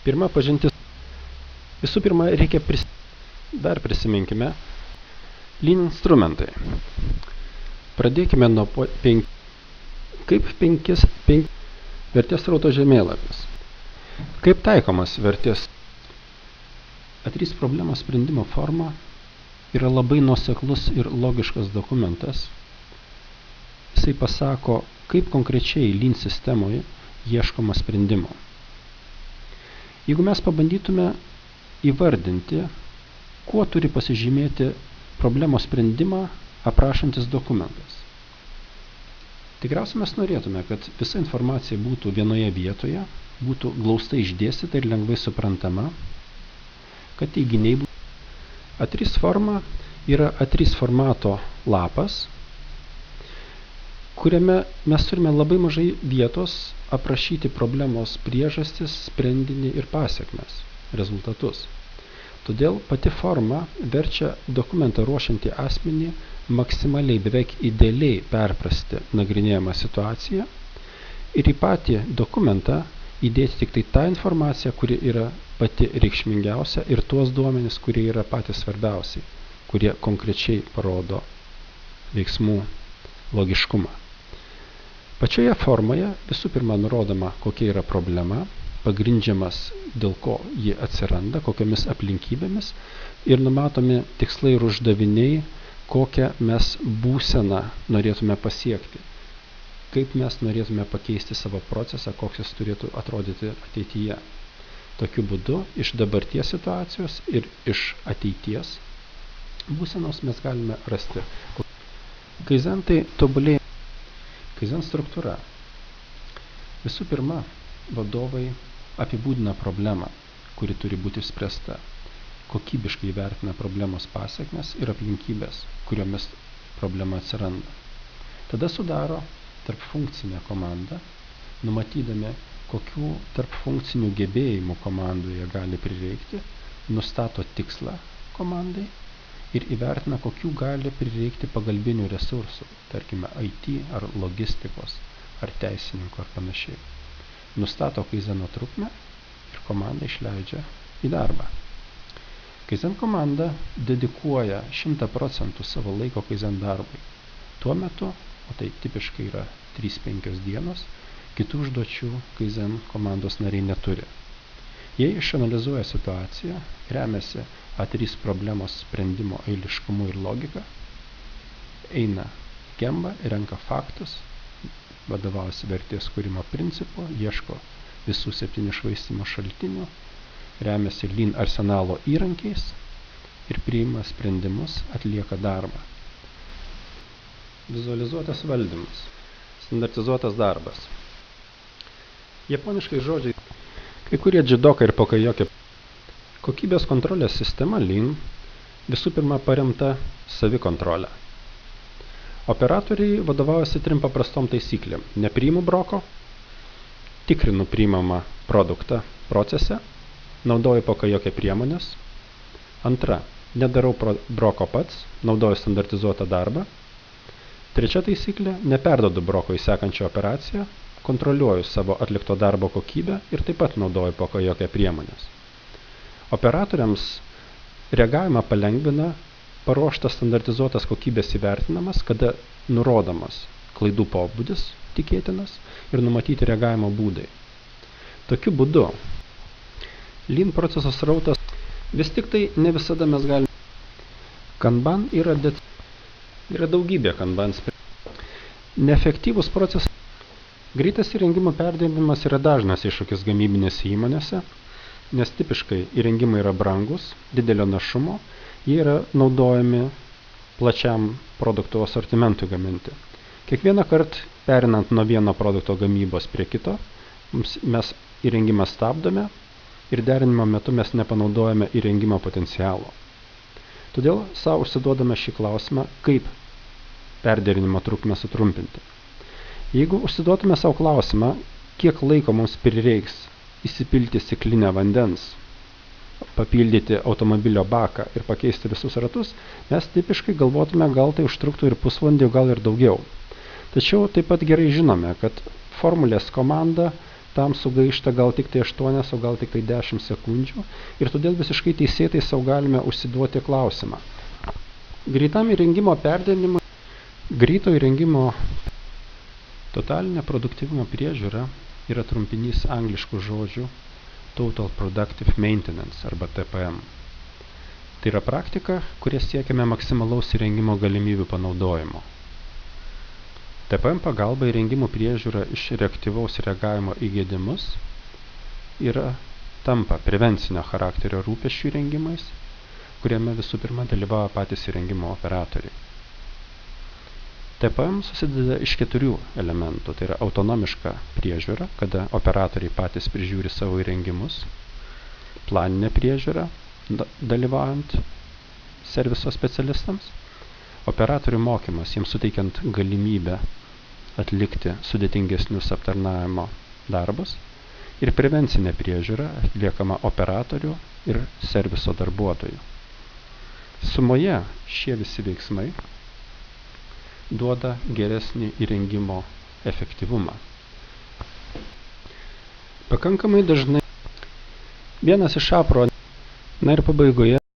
Pirma pažintis. Visų pirma, reikia dar prisiminkime Lean instrumentai. Pradėkime nuo vertės srauto žemėlapis. Kaip taikomas vertės A3 problemos sprendimo forma yra labai nuoseklus ir logiškas dokumentas. Jisai pasako, kaip konkrečiai Lean sistemoje ieškoma sprendimo. Jeigu mes pabandytume įvardinti, kuo turi pasižymėti problemos sprendimą aprašantis dokumentas. Tikriausiai mes norėtume, kad visa informacija būtų vienoje vietoje, būtų glaustai išdėstyta ir lengvai suprantama, kad teiginiai būtų. A3 forma yra A3 formato lapas, kuriame mes turime labai mažai vietos aprašyti problemos priežastis, sprendinį ir pasiekmes, rezultatus. Todėl pati forma verčia dokumentą ruošiantį asmenį maksimaliai, beveik idealiai perprasti nagrinėjamą situaciją ir į patį dokumentą įdėti tik tai tą informaciją, kuri yra pati reikšmingiausia ir tuos duomenis, kurie yra patys svarbiausiai, kurie konkrečiai parodo veiksmų logiškumą. Pačioje formoje visų pirma nurodoma, kokia yra problema, pagrindžiamas, dėl ko ji atsiranda, kokiamis aplinkybėmis ir numatomi tikslai ir uždaviniai, kokią mes būseną norėtume pasiekti, kaip mes norėtume pakeisti savo procesą, koks jis turėtų atrodyti ateityje. Tokiu būdu iš dabarties situacijos ir iš ateities būsenos mes galime rasti. Kaizen tai tobulėja. Kaizen struktūra. Visų pirma, vadovai apibūdina problemą, kuri turi būti išspręsta, kokybiškai vertina problemos pasiekmes ir aplinkybės, kuriomis problema atsiranda. Tada sudaro tarpfunkcinę komandą, numatydami, kokių tarpfunkcinių gebėjimų komandoje gali prireikti, nustato tikslą komandai ir įvertina, kokių gali prireikti pagalbinių resursų, tarkime IT ar logistikos, ar teisininkų ar panašiai. Nustato kaizeno trukmę ir komanda išleidžia į darbą. Kaizen komanda dedikuoja 100% savo laiko kaizen darbui. Tuo metu, o tai tipiškai yra 3-5 dienos, kitų užduočių kaizen komandos nariai neturi. Jie išanalizuoja situaciją, remiasi A3 problemos sprendimo eiliškumu ir logika, eina Gemba, renka faktus, vadovaujasi vertės kūrimo principu, ieško visų 7 švaistymo šaltinių, remiasi Lean arsenalo įrankiais ir priima sprendimus, atlieka darbą. Vizualizuotas valdymas. Standartizuotas darbas. Japoniškai žodžiai. Kai kurie džidokai ir pokajokai. Kokybės kontrolės sistema Lean visų pirma paremta savikontrolę. Operatoriai vadovaujasi 3 paprastom taisyklėm. Nepriimu broko, tikrinu priimamą produktą procese, naudoju pokajokę priemonės. Antra, nedarau broko pats, naudoju standartizuotą darbą. Trečia taisyklė, neperdodu broko į sekančią operaciją, kontroliuoju savo atlikto darbo kokybę ir taip pat naudoju pokajokę priemonės. Operatoriams reagavimą palengvina paruoštas standartizuotas kokybės įvertinamas, kada nurodomas klaidų pobūdis tikėtinas ir numatyti reagavimo būdai. Tokiu būdu Lean proceso srautas vis tik tai ne visada mes galime. Kanban yra daugybė Kanban. Neefektyvus procesas. Greitas įrengimo perdirbimas yra dažnas iššūkis gamybinėse įmonėse, nes tipiškai įrengimai yra brangus, didelio našumo, jie yra naudojami plačiam produkto asortimentui gaminti. Kiekvieną kartą perinant nuo vieno produkto gamybos prie kito, mes įrengimą stabdome ir derinimo metu mes nepanaudojame įrengimo potencialo. Todėl savo užsiduodame šį klausimą, kaip perderinimo trukmę sutrumpinti. Jeigu užsiduotume savo klausimą, kiek laiko mums prireiks įsipilti stiklinę vandens, papildyti automobilio baką ir pakeisti visus ratus, mes tipiškai galvotume, gal tai užtruktų ir pusvalandį, gal ir daugiau. Tačiau taip pat gerai žinome, kad formulės komanda tam sugaišta gal tik tai 8, o gal tik tai 10 sekundžių ir todėl visiškai teisėtai sau galime užsiduoti klausimą. Greitam įrengimo perdėlimui, greito įrengimo totalinė produktyvumo priežiūra yra trumpinys angliškų žodžių Total Productive Maintenance arba TPM. Tai yra praktika, kuria siekiame maksimalaus įrengimo galimybių panaudojimo. TPM pagalba įrengimų priežiūra iš reaktyvaus reagavimo į gedimus tampa prevencinio charakterio rūpesčių įrengimais, kuriame visų pirma dalyvauja patys įrengimo operatoriai. TPM susideda iš 4 elementų, tai yra autonomiška priežiūra, kada operatoriai patys prižiūri savo įrengimus, planinė priežiūra, dalyvaujant serviso specialistams, operatorių mokymas, jiems suteikiant galimybę atlikti sudėtingesnius aptarnavimo darbus ir prevencinė priežiūra atliekama operatorių ir serviso darbuotojų. Sumoje šie visi veiksmai duoda geresnį įrengimo efektyvumą. Pakankamai dažnai vienas iš apro, na ir pabaigoje